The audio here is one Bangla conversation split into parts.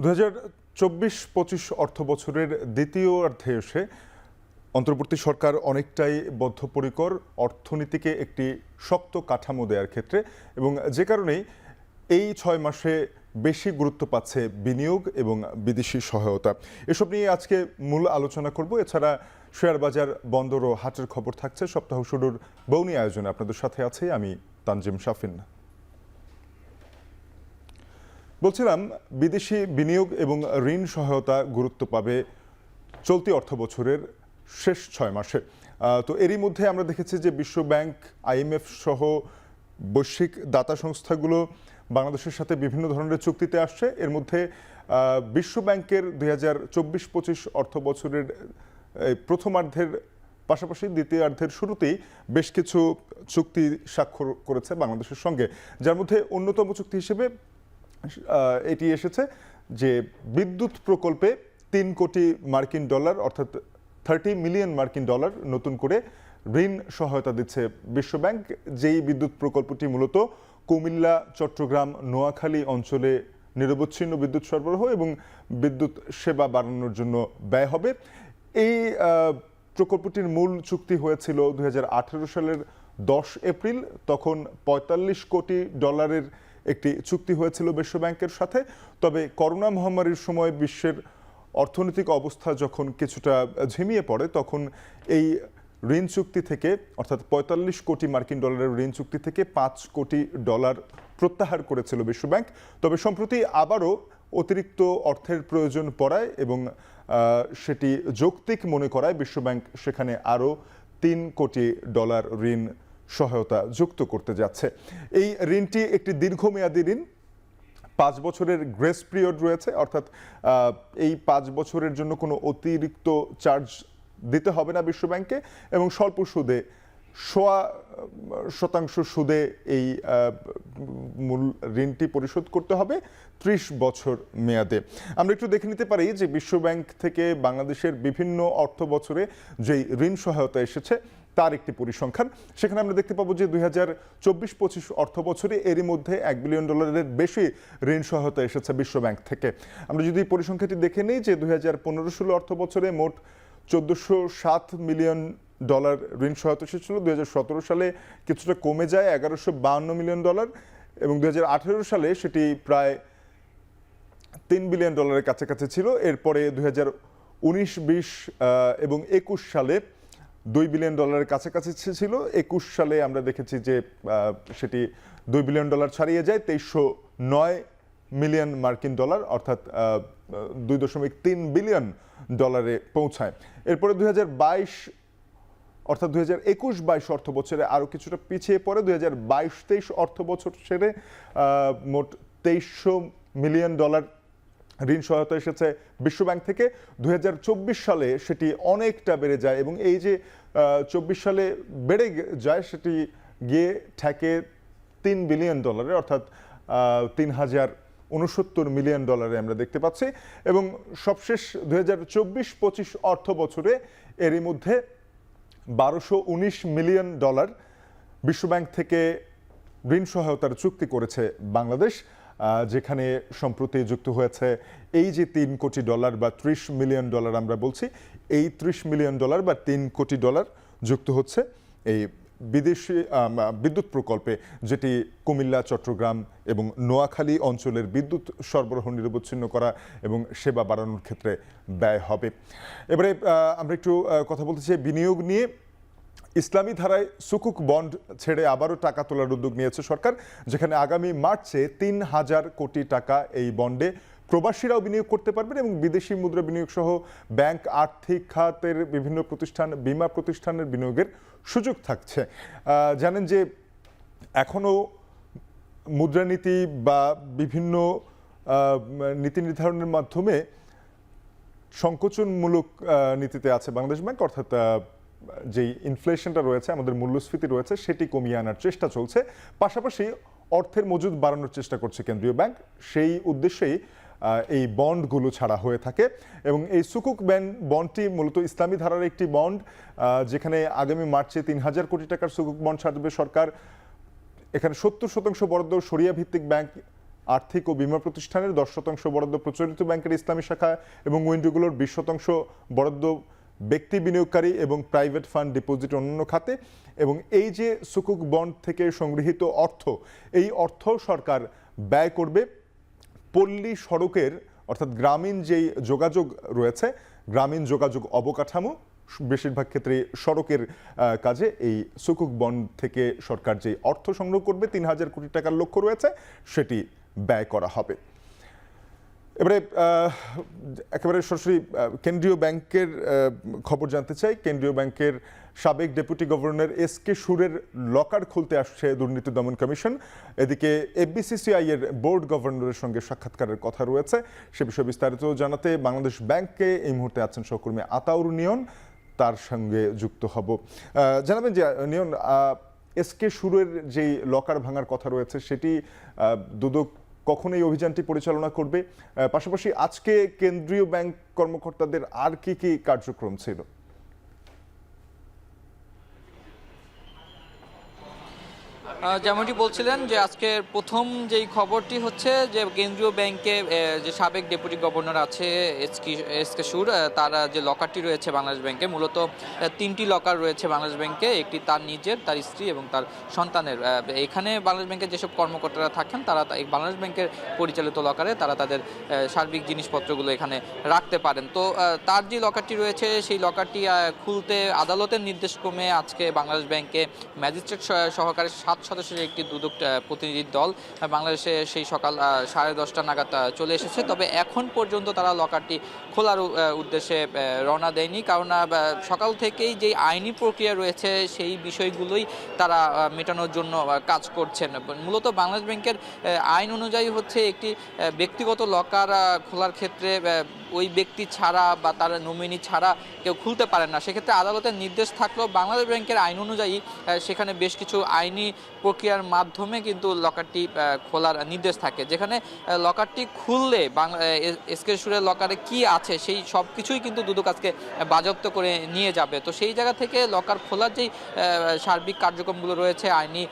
2024-25 অর্থ বছরের দ্বিতীয় অর্ধে এসে অন্তর্বর্তী সরকার অনেকটাই বদ্ধপরিকর অর্থনীতিকে একটি শক্ত কাঠামো দেওয়ার ক্ষেত্রে, এবং যে কারণেই এই 6 মাসে বেশি গুরুত্ব পাচ্ছে বিনিয়োগ এবং বিদেশি সহায়তা। এসব নিয়ে আজকে মূল আলোচনা করব। এছাড়া শেয়ার বাজার, বন্দর ও হাটের খবর থাকছে। সপ্তাহ শুরুর বৌনি আয়োজনে আপনাদের সাথে আছে আমি তানজিম শাফিন। বলছিলাম, বিদেশি বিনিয়োগ এবং ঋণ সহায়তা গুরুত্ব পাবে চলতি অর্থ বছরের শেষ 6 মাসে। তো এরই মধ্যে আমরা দেখেছি যে বিশ্ব ব্যাংক, IMF সহ বৈশ্বিক দাতা সংস্থাগুলো বাংলাদেশের সাথে বিভিন্ন ধরনের চুক্তিতে আসছে। এর মধ্যে বিশ্ব ব্যাংকের 2024-25 অর্থ বছরের প্রথমার্ধের পাশাপাশি দ্বিতীয়ার্ধের শুরুতেই বেশ কিছু চুক্তি স্বাক্ষর করেছে বাংলাদেশের সঙ্গে, যার মধ্যে অন্যতম চুক্তি হিসেবে এটি এসেছে যে বিদ্যুৎ প্রকল্পে 3 কোটি মার্কিন ডলার অর্থাৎ 30 মিলিয়ন মার্কিন ডলার নতুন করে ঋণ সহায়তা দিচ্ছে বিশ্ব ব্যাংক। যেই বিদ্যুৎ প্রকল্পটি মূলত কুমিল্লা, চট্টগ্রাম, নোয়াখালী অঞ্চলে নিরবচ্ছিন্ন বিদ্যুৎ সরবরাহ এবং বিদ্যুৎ সেবা বাড়ানোর জন্য ব্যয় হবে। এই প্রকল্পটির মূল চুক্তি হয়েছিল 2018 সালের 10 এপ্রিল। তখন 45 কোটি ডলারের একটি চুক্তি হয়েছিল বিশ্ব ব্যাংকের সাথে। তবে করোনা মহামারীর সময় বিশ্বের অর্থনৈতিক অবস্থা যখন কিছুটা ঝিমিয়ে পড়ে, তখন এই ঋণ চুক্তি থেকে অর্থাৎ 45 কোটি মার্কিন ডলারের ঋণ চুক্তি থেকে 5 কোটি ডলার প্রত্যাহার করেছিল বিশ্ব ব্যাংক। তবে সম্প্রতি আবারও অতিরিক্ত অর্থের প্রয়োজন পড়ায় এবং সেটি যৌক্তিক মনে করায় বিশ্ব ব্যাংক সেখানে আরও 3 কোটি ডলার ঋণ সহায়তা যুক্ত করতে যাচ্ছে। এই ঋণটি একটি দীর্ঘমেয়াদী ঋণ, 5 বছরের গ্রেস পিরিয়ড রয়েছে, অর্থাৎ এই 5 বছরের জন্য কোনো অতিরিক্ত চার্জ দিতে হবে না বিশ্ব ব্যাংকে, এবং স্বল্প সুদে 1.5% সুদে এই মূল ঋণটি পরিশোধ করতে হবে 30 বছর মেয়াদে। আমরা একটু দেখে নিতে পারি যে বিশ্ব ব্যাংক থেকে বাংলাদেশের বিভিন্ন অর্থ বছরে যেই ঋণ সহায়তা এসেছে তার একটি পরিসংখ্যান। সেখানে আমরা দেখতে পাবো যে 2024-25 অর্থ বছরে এরই মধ্যে $1 বিলিয়ন বেশি ঋণ সহায়তা এসেছে বিশ্ব ব্যাংক থেকে। আমরা যদি পরিসংখ্যাটি দেখে নিই যে 2015-16 অর্থ বছরে মোট $1407 মিলিয়ন ঋণ সহায়তা এসেছিল। 2017 সালে কিছুটা কমে যায় $1152 মিলিয়ন, এবং 2018 সালে সেটি প্রায় $3 বিলিয়ন কাছাকাছি ছিল। এরপরে 2019-20 এবং 21 সালে $2 বিলিয়ন কাছাকাছি ছিল। 21 সালে আমরা দেখেছি যে সেটি $2 বিলিয়ন ছাড়িয়ে যায়, $2309 মিলিয়ন মার্কিন ডলার অর্থাৎ $2.3 বিলিয়ন পৌঁছায়। এরপরে 2022 অর্থাৎ 2021-22 অর্থ বছরে আরও কিছুটা পিছিয়ে পড়ে। 2022-23 অর্থ বছর সেরে মোট $2300 মিলিয়ন ঋণ সহায়তা এসেছে বিশ্ব ব্যাংক থেকে। 2024 সালে সেটি অনেকটা বেড়ে যায়, এবং এই যে 24 সালে বেড়ে যায় সেটি গিয়ে ঠেকে $3 বিলিয়ন অর্থাৎ 3069 মিলিয়ন আমরা দেখতে পাচ্ছি। এবং সবশেষ 2024-25 অর্থ বছরে এরই মধ্যে $1219 মিলিয়ন বিশ্ব ব্যাংক থেকে ঋণ সহায়তার চুক্তি করেছে বাংলাদেশ, যেখানে সম্প্রতি যুক্ত হয়েছে এই যে $3 কোটি বা $30 মিলিয়ন আমরা বলছি, এই $30 মিলিয়ন বা $3 কোটি যুক্ত হচ্ছে এই বিদেশি বিদ্যুৎ প্রকল্পে, যেটি কুমিল্লা, চট্টগ্রাম এবং নোয়াখালী অঞ্চলের বিদ্যুৎ সরবরাহ নিরবচ্ছিন্ন করা এবং সেবা বাড়ানোর ক্ষেত্রে ব্যয় হবে। এবারে আমরা একটু কথা বলতে চাই বিনিয়োগ নিয়ে। ইসলামী ধারায় সুকুক বন্ড ছেড়ে আবারও টাকা তোলার উদ্যোগ নিয়েছে সরকার, যেখানে আগামী মার্চে 3000 কোটি টাকা এই বন্ডে প্রবাসীরাও বিনিয়োগ করতে পারবেন, এবং বিদেশি মুদ্রা বিনিয়োগ সহ ব্যাংক, আর্থিক খাতের বিভিন্ন প্রতিষ্ঠান, বীমা প্রতিষ্ঠানের বিনিয়োগের সুযোগ থাকছে। জানেন যে এখনও মুদ্রানীতি বা বিভিন্ন নীতি নির্ধারণের মাধ্যমে সংকোচনমূলক নীতিতে আছে বাংলাদেশ ব্যাংক, অর্থাৎ যেই ইনফ্লেশনটা রয়েছে, আমাদের মূল্যস্ফীতি রয়েছে, সেটি কমিয়ে আনার চেষ্টা চলছে। পাশাপাশি অর্থের মজুদ বাড়ানোর চেষ্টা করছে কেন্দ্রীয় ব্যাংক। সেই উদ্দেশ্যেই এই বন্ডগুলো ছাড়া হয়ে থাকে এবং এই সুকুক বন্ডটি মূলত ইসলামী ধারার একটি বন্ড, যেখানে আগামী মার্চে ৩,০০০ কোটি টাকার সুকুক বন্ড ছাড়বে সরকার। এখানে ৭০% বরাদ্দ শরিয়া ভিত্তিক ব্যাংক, আর্থিক ও বীমা প্রতিষ্ঠানের, 10% বরাদ্দ প্রচলিত ব্যাংকের ইসলামী শাখা এবং উইন্ডোগুলোর, 20% বরাদ্দ ব্যক্তি বিনিয়োগকারী এবং প্রাইভেট ফান্ড, ডিপোজিট, অন্যান্য খাতে। এবং এই যে সুকুক বন্ড থেকে সংগৃহীত অর্থ, এই অর্থ সরকার ব্যয় করবে পল্লী সড়কের, অর্থাৎ গ্রামীণ যেই যোগাযোগ রয়েছে, গ্রামীণ যোগাযোগ অবকাঠামো, বেশিরভাগ ক্ষেত্রে সড়কের কাজে এই সুকুক বন্ড থেকে সরকার যে অর্থ সংগ্রহ করবে ৩,০০০ কোটি টাকার লক্ষ্য রয়েছে, সেটি ব্যয় করা হবে। এবারে একেবারে সরাসরি কেন্দ্রীয় ব্যাংকের খবর জানতে চাই। কেন্দ্রীয় ব্যাংকের সাবেক ডেপুটি গভর্নর এস.কে. সুরের লকার খুলতে আসছে দুর্নীতি দমন কমিশন। এদিকে এফবিসিসিআই এর বোর্ড গভর্নরের সঙ্গে সাক্ষাৎকারের কথা রয়েছে। সে বিষয়ে বিস্তারিত জানাতে বাংলাদেশ ব্যাংকে এই মুহূর্তে আছেন সহকর্মী আতাউর নিয়ন, তার সঙ্গে যুক্ত হব। জানাবেন যে নিয়ন, এস.কে. সুরের যেই লকার ভাঙার কথা রয়েছে, সেটি দুদক কখন এই অভিযানটি পরিচালনা করবে, পাশাপাশি আজকে কেন্দ্রীয় ব্যাংক কর্মকর্তাদের আর কি কি কার্যক্রম ছিল? যেমনটি বলছিলেন যে আজকের প্রথম যেই খবরটি হচ্ছে যে কেন্দ্রীয় ব্যাংকে যে সাবেক ডেপুটি গভর্নর আছে এস.কে. সুর, তার যে লকারটি রয়েছে বাংলাদেশ ব্যাংকে, মূলত 3টি লকার রয়েছে বাংলাদেশ ব্যাংকে, একটি তার নিজের, তার স্ত্রী এবং তার সন্তানের। এখানে বাংলাদেশ ব্যাংকের যেসব কর্মকর্তারা থাকেন তারা বাংলাদেশ ব্যাংকের পরিচালিত লকারে তারা তাদের সার্বিক জিনিসপত্রগুলো এখানে রাখতে পারেন। তো তার যে লকারটি রয়েছে সেই লকারটি খুলতে আদালতের নির্দেশক্রমে আজকে বাংলাদেশ ব্যাংকে ম্যাজিস্ট্রেট সহকারে 7 সদস্যের একটি দুদক প্রতিনিধি দল বাংলাদেশে সেই সকাল 10:30 নাগাদ চলে এসেছে। তবে এখন পর্যন্ত তারা লকারটি খোলার উদ্দেশ্যে রওনা দেয়নি, কারণ সকাল থেকেই যে আইনি প্রক্রিয়া রয়েছে সেই বিষয়গুলোই তারা মেটানোর জন্য কাজ করছেন। মূলত বাংলাদেশ ব্যাংকের আইন অনুযায়ী হচ্ছে একটি ব্যক্তিগত লকার খোলার ক্ষেত্রে ওই ব্যক্তি ছাড়া বা তার নমিনি ছাড়া কেউ খুলতে পারেন না। সেক্ষেত্রে আদালতের নির্দেশ থাকলেও বাংলাদেশ ব্যাংকের আইন অনুযায়ী সেখানে বেশ কিছু আইনি প্রক্রিয়ার মাধ্যমে কিন্তু লকারটি খোলার নির্দেশ থাকে, যেখানে লকারটি খুললে এস.কে. সুরের লকারে কি আছে সেই সব কিছুই কিন্তু দুদক আজকে বাজেয়াপ্ত করে নিয়ে যাবে। তো সেই জায়গা থেকে লকার খোলার যেই সার্বিক কার্যক্রমগুলো রয়েছে, আইনি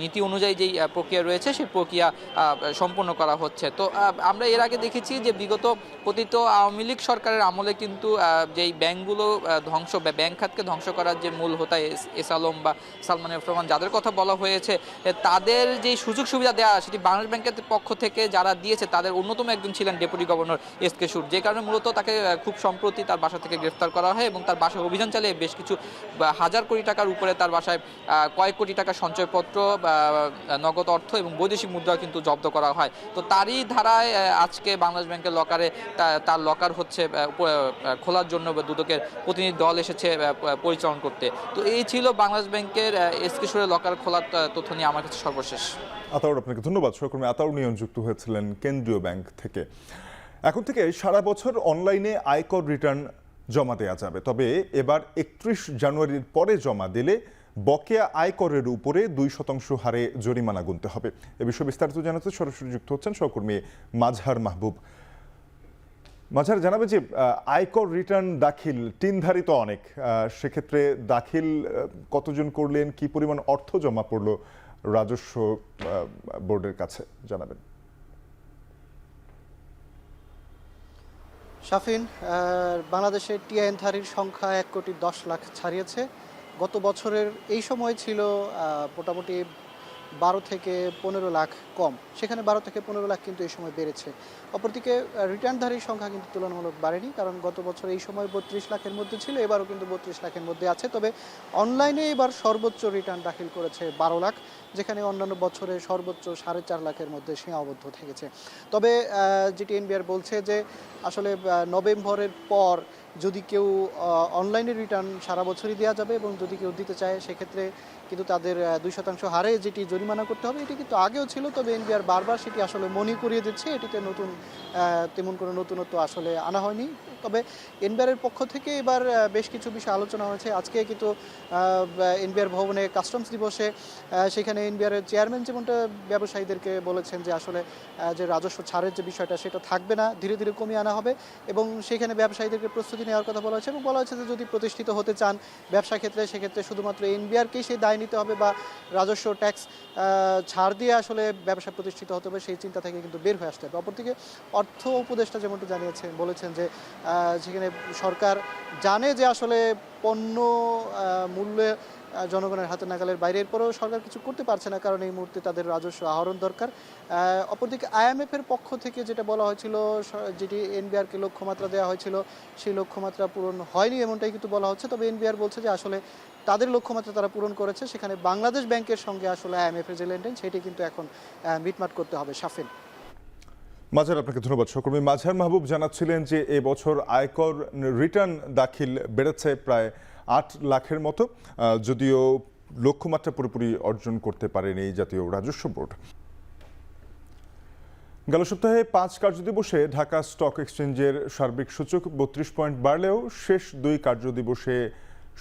নীতি অনুযায়ী যেই প্রক্রিয়া রয়েছে সেই প্রক্রিয়া সম্পন্ন করা হচ্ছে। তো আমরা এর আগে দেখেছি যে বিগত পতিত আওয়ামী লীগ সরকারের আমলে কিন্তু যেই ব্যাংকগুলো ধ্বংস, ব্যাংক খাতকে ধ্বংস করার যে মূল হোতা এস আলম বা সালমান এফ রহমান যাদের কথা বলা হয়েছে, তাদের যে সুযোগ সুবিধা দেওয়া সেটি বাংলাদেশ ব্যাংকের পক্ষ থেকে যারা দিয়েছে তাদের অন্যতম একজন ছিলেন ডেপুটি গভর্নর এস.কে. সুর, যে কারণে মূলত তাকে খুব সম্প্রতি তার বাসা থেকে গ্রেফতার করা হয় এবং তার বাসায় অভিযান চালিয়ে বেশ কিছু হাজার কোটি টাকার উপরে তার বাসায় কয়েক কোটি টাকা সঞ্চয়পত্র, নগদ অর্থ এবং বৈদেশিক মুদ্রা কিন্তু জব্দ করা হয়। তো তারই ধারায় আজকে বাংলাদেশ ব্যাংকের লকারে তার লকার হচ্ছে খোলার জন্য দুদকের প্রতিনিধি দল এসেছে পরিচালনা করতে। তো এই ছিল বাংলাদেশ ব্যাংকের এস.কে. সুরের লকার খোলার তথ্য নিয়ে আমার কাছে সর্বশেষ। আতাউর, আপনাকে ধন্যবাদ। সহকর্মী আতাউর নিয়ন যুক্ত হয়েছিলেন কেন্দ্রীয় ব্যাংক থেকে। এখন থেকে সারা বছর অনলাইনে আয়কর রিটার্ন জমা দেওয়া যাবে, তবে এবার 31 জানুয়ারির পরে জমা দিলে বকেয়া আয়করের উপরে 2% হারে জরিমানা গুনতে হবে। এ বিষয়ে বিস্তারিত জানাতে সরাসরি যুক্ত হচ্ছেন সহকর্মী মাজহার মাহবুব। মাঝার, জানাবে যে আয়কর রিটার্ন দাখিল 3 ধারী তো অনেক, সেক্ষেত্রে দাখিল কতজন করলেন, কি পরিমাণ অর্থ জমা পড়লো রাজস্ব বোর্ডের কাছে, জানাবেন। শাফিন, বাংলাদেশের টিআইএন ধারীর সংখ্যা 1,10,00,000 ছাড়িয়েছে। গত বছরের এই সময় ছিল মোটামুটি 12 থেকে 15 লাখ কম, সেখানে 12 থেকে 15 লাখ কিন্তু এই সময় বেড়েছে। অপরদিকে রিটার্নধারীর সংখ্যা কিন্তু তুলনামূলক বাড়েনি, কারণ গত বছর এই সময় 32 লাখের মধ্যে ছিল, এবারও কিন্তু 32 লাখের মধ্যে আছে। তবে অনলাইনে এবার সর্বোচ্চ রিটার্ন দাখিল করেছে 12 লাখ, যেখানে অন্যান্য বছরে সর্বোচ্চ 4.5 লাখের মধ্যে সীমাবদ্ধ থেকেছে। তবে জিটিএনবিআর বলছে যে আসলে নভেম্বরের পর যদি কেউ অনলাইনে রিটার্ন সারা বছরই দেওয়া যাবে এবং যদি কেউ দিতে চায় সেক্ষেত্রে কিন্তু তাদের 2% হারে যেটি জরিমানা করতে হবে এটি কিন্তু আগেও ছিল, তবে এনবিআর বারবার সেটি আসলে মনে করিয়ে দিচ্ছে। এটিতে তেমন কোনো নতুনত্ব আসলে আনা হয়নি। তবে এনবিআরের পক্ষ থেকে এবার বেশ কিছু বিষয় আলোচনা হয়েছে। আজকে কিন্তু এনবিআর ভবনে কাস্টমস দিবসে সেখানে এনবিআরের চেয়ারম্যান যেমনটা ব্যবসায়ীদেরকে বলেছেন যে আসলে যে রাজস্ব ছাড়ের যে বিষয়টা সেটা থাকবে না, ধীরে ধীরে কমিয়ে আনা হবে এবং সেখানে ব্যবসায়ীদেরকে প্রস্তুতি নেওয়ার কথা বলা হয়েছে এবং বলা হয়েছে যে যদি প্রতিষ্ঠিত হতে চান ব্যবসা ক্ষেত্রে সেক্ষেত্রে শুধুমাত্র এনবিআরকেই সেই দায় নিতে হবে বা রাজস্ব ট্যাক্স ছাড় দিয়ে আসলে ব্যবসা প্রতিষ্ঠিত হতে হবে, সেই চিন্তা থেকে কিন্তু বের হয়ে আসতে হবে। অপরদিকে অর্থ উপদেষ্টা যেমনটা বলেছেন যে সেখানে সরকার জানে যে আসলে পণ্য মূল্যে জনগণের হাতে নাগালের বাইরে, এরপরেও সরকার কিছু করতে পারছে না কারণ এই মুহূর্তে তাদের রাজস্ব আহরণ দরকার। অপরদিকে আইএমএফের পক্ষ থেকে যেটা বলা হয়েছিল, যেটি এনবিআরকে লক্ষ্যমাত্রা দেওয়া হয়েছিল সেই লক্ষ্যমাত্রা পূরণ হয়নি এমনটাই কিন্তু বলা হচ্ছে। তবে এনবিআর বলছে যে আসলে তাদের লক্ষ্যমাত্রা তারা পূরণ করেছে, সেখানে বাংলাদেশ ব্যাংকের সঙ্গে আসলে আইএমএফের যে লেনদেন সেটি কিন্তু এখন মিটমাট করতে হবে। শাফিন। মাঝার, আপনাকে ধন্যবাদ। সহকর্মী মাঝার মাহবুব জানাচ্ছিলেন যে এবছর আয়কর রিটার্ন দাখিল বেড়েছে প্রায় 8 লাখের মতো, যদিও লক্ষ্যমাত্রা পুরোপুরি অর্জন করতে পারেনি জাতীয় রাজস্ব বোর্ড। গেল সপ্তাহে 5 কার্যদিবসে ঢাকা স্টক এক্সচেঞ্জের সার্বিক সূচক 32 পয়েন্ট বাড়লেও শেষ 2 কার্যদিবসে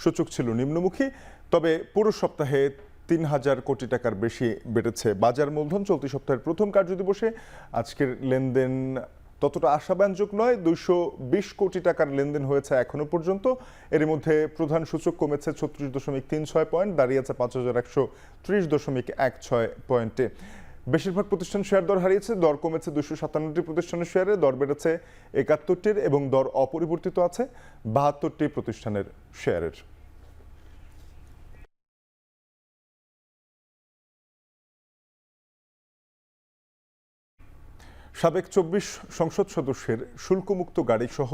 সূচক ছিল নিম্নমুখী। তবে পুরো সপ্তাহে 3,000 কোটি টাকার বেশি বেড়েছে বাজার মূলধন। চলতি সপ্তাহের প্রথম কার্যদিবসে আজকের লেনদেন ততটা আশাব্যঞ্জক নয়। 220 কোটি টাকার লেনদেন হয়েছে এখনো পর্যন্ত। এর মধ্যে প্রধান সূচক কমেছে 36.36 পয়েন্ট, দাঁড়িয়েছে 5130.16 পয়েন্টে। বেশিরভাগ প্রতিষ্ঠান শেয়ার দর হারিয়েছে, দর কমেছে 257টি প্রতিষ্ঠানের শেয়ারে, দর বেড়েছে 71টির এবং দর অপরিবর্তিত আছে 72টি প্রতিষ্ঠানের শেয়ারের। সাবেক 24 সংসদ সদস্যের শুল্কমুক্ত গাড়ি সহ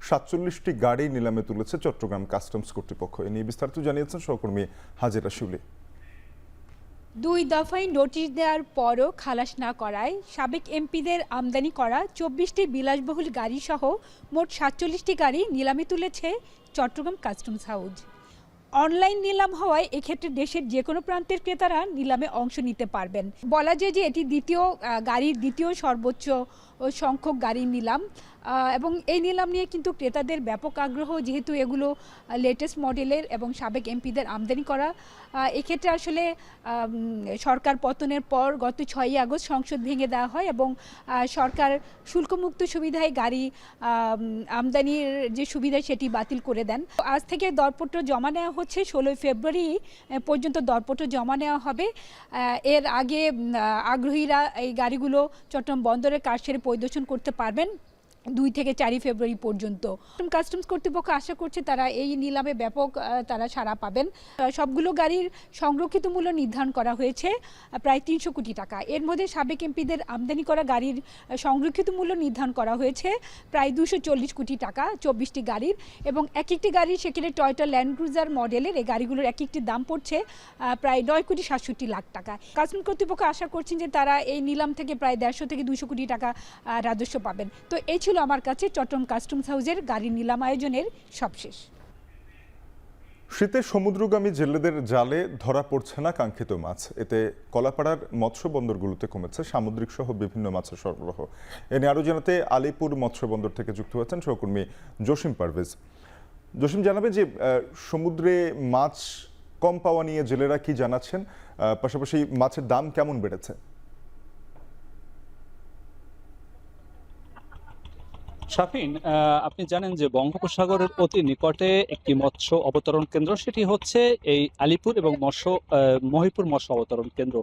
47টি গাড়ি নিলামে তুলেছে চট্টগ্রাম কাস্টমস কর্তৃপক্ষ। এ নিয়ে বিস্তারিত জানিয়েছেন সহকর্মী হাজেরা শিউলি। 2 দফায় নোটিশ দেওয়ার পরও খালাস না করায় সাবেক এমপিদের আমদানি করা 24টি বিলাসবহুল গাড়ি সহ মোট 47টি গাড়ি নিলামে তুলেছে চট্টগ্রাম কাস্টমস হাউজ। অনলাইন নিলাম হওয়ায় এক্ষেত্রে দেশের যে কোনো প্রান্তের ক্রেতারা নিলামে অংশ নিতে পারবেন। বলা যায় যে এটি গাড়ির দ্বিতীয় সর্বোচ্চ সংখ্যক গাড়ির নিলাম এবং এই নিলাম নিয়ে কিন্তু ক্রেতাদের ব্যাপক আগ্রহ, যেহেতু এগুলো লেটেস্ট মডেলের এবং সাবেক এমপিদের আমদানি করা। এক্ষেত্রে আসলে সরকার পতনের পর গত 6ই আগস্ট সংসদ ভেঙে দেওয়া হয় এবং সরকার শুল্কমুক্ত সুবিধায় গাড়ি আমদানির যে সুবিধা সেটি বাতিল করে দেন। আজ থেকে দরপত্র জমা নেওয়া হচ্ছে, 16 ফেব্রুয়ারি পর্যন্ত দরপত্র জমা নেওয়া হবে। এর আগে আগ্রহীরা এই গাড়িগুলো চট্টগ্রাম বন্দরের কারশেডে পরিদর্শন করতে পারবেন 2 থেকে 4 ফেব্রুয়ারি পর্যন্ত। কাস্টমস কর্তৃপক্ষ আশা করছে তারা এই নিলামে ব্যাপক তারা সাড়া পাবেন। সবগুলো গাড়ির সংরক্ষিত মূল্য নির্ধারণ করা হয়েছে প্রায় 300 কোটি টাকা। এর মধ্যে সাবেক এমপিদের আমদানি করা গাড়ির সংরক্ষিত মূল্য নির্ধারণ করা হয়েছে প্রায় 240 কোটি টাকা 24টি গাড়ির, এবং এক একটি গাড়ির সেখানে টয়োটা ল্যান্ড ক্রুজার মডেলের এই গাড়িগুলোর এক একটি দাম পড়ছে প্রায় 9,67 লাখ টাকা। কাস্টমস কর্তৃপক্ষ আশা করছেন যে তারা এই নিলাম থেকে প্রায় 150 থেকে 200 কোটি টাকা রাজস্ব পাবেন। তো এই ছিল আমার কাছে চট্টগ্রাম কাস্টমস হাউজের গাড়ির নিলাম আয়োজনের সবশেষ। শীতে সমুদ্রগামী জেলেদের জালে ধরা পড়ছে না কাঙ্ক্ষিত মাছ। এতে কলাপাড়ার মৎস্য বন্দরগুলোতে কমেছে সামুদ্রিক সহ বিভিন্ন মাছের সরবরাহ। এ নিয়ে আরও জানাতে আলিপুর মৎস্য বন্দর থেকে যুক্ত হয়েছেন সহকর্মী জসিম পারভেজ। জসিম, জানাবেন যে সমুদ্রে মাছ কম পাওয়া নিয়ে জেলেরা কি জানাচ্ছেন, পাশাপাশি মাছের দাম কেমন বেড়েছে? শাফিন, আপনি জানেন যে বঙ্গোপসাগরের অতি নিকটে একটি মৎস্য অবতরণ কেন্দ্র, সেটি হচ্ছে এই আলিপুর এবং মহিপুর মৎস্য অবতরণ কেন্দ্র।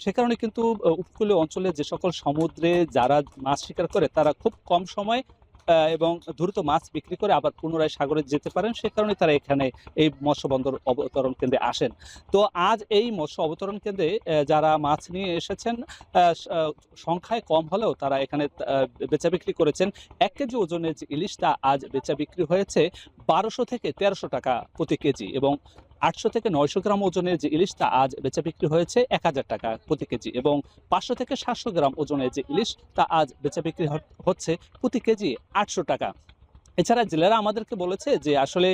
সে কারণে কিন্তু উপকূলীয় অঞ্চলে যে সকল সমুদ্রে যারা মাছ শিকার করে তারা খুব কম সময় এবং দ্রুত মাছ বিক্রি করে আবার পুনরায় সাগরে যেতে পারেন, সে কারণে তারা এখানে এই মৎস্য বন্দর অবতরণ কেন্দ্রে আসেন। তো আজ এই মৎস্য অবতরণ কেন্দ্রে যারা মাছ নিয়ে এসেছেন সংখ্যায় কম হলেও তারা এখানে বেচা বিক্রি করেছেন। 1 কেজি ওজনের যে ইলিশটা আজ বেচা বিক্রি হয়েছে 1200 থেকে 1300 টাকা প্রতি কেজি, এবং 800 থেকে 900 গ্রাম ওজনের যে ইলিশটা আজ বেচা বিক্রি হয়েছে 1000 টাকা প্রতি কেজি, এবং 500 থেকে 700 গ্রাম ওজনের যে ইলিশ তা আজ বেচা বিক্রি হচ্ছে প্রতি কেজি 800 টাকা। এছাড়া জেলেরা আমাদেরকে বলেছে যে আসলে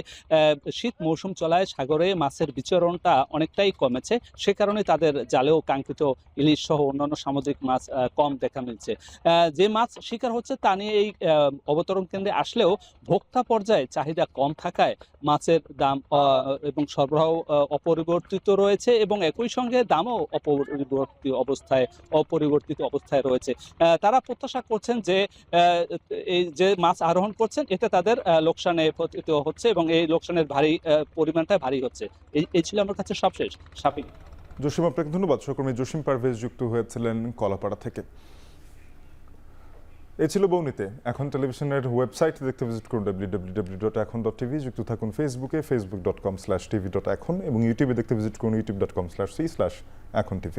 শীত মৌসুম চলায় সাগরে মাছের বিচরণটা অনেকটাই কমেছে, সে কারণে তাদের জালেও কাঙ্ক্ষিত ইলিশ সহ অন্যান্য সামুদ্রিক মাছ কম দেখা মিলছে। যে মাছ শিকার হচ্ছে তা নিয়ে এই অবতরণ কেন্দ্রে আসলেও ভোক্তা পর্যায়ে চাহিদা কম থাকায় মাছের দাম এবং সরবরাহ অপরিবর্তিত রয়েছে এবং একই সঙ্গে দামও অপরিবর্তিত অবস্থায় রয়েছে। তারা প্রত্যাশা করছেন যে এই যে মাছ আরোহণ করছেন এতে তাদের লোকসানে পতিত হচ্ছে এবং এই লোকসানের পরিমাণটা ভারী হচ্ছে। এই ছিল আমার কাছে সবশেষ। শাফিক। জসিম, আপনাকে ধন্যবাদ। সহকর্মী জসিম পারভেজ যুক্ত হয়েছিলেন কলাপাড়া থেকে। এ ছিল বৌনিতে। এখন টেলিভিশনের ওয়েবসাইট দেখতে ভিজিট করুন www.ekhon.tv। যুক্ত থাকুন ফেসবুকে facebook.com/tv.ekhon এবং ইউটিউবে দেখতে ভিজিট করুন youtube.com/c/ekhon tv।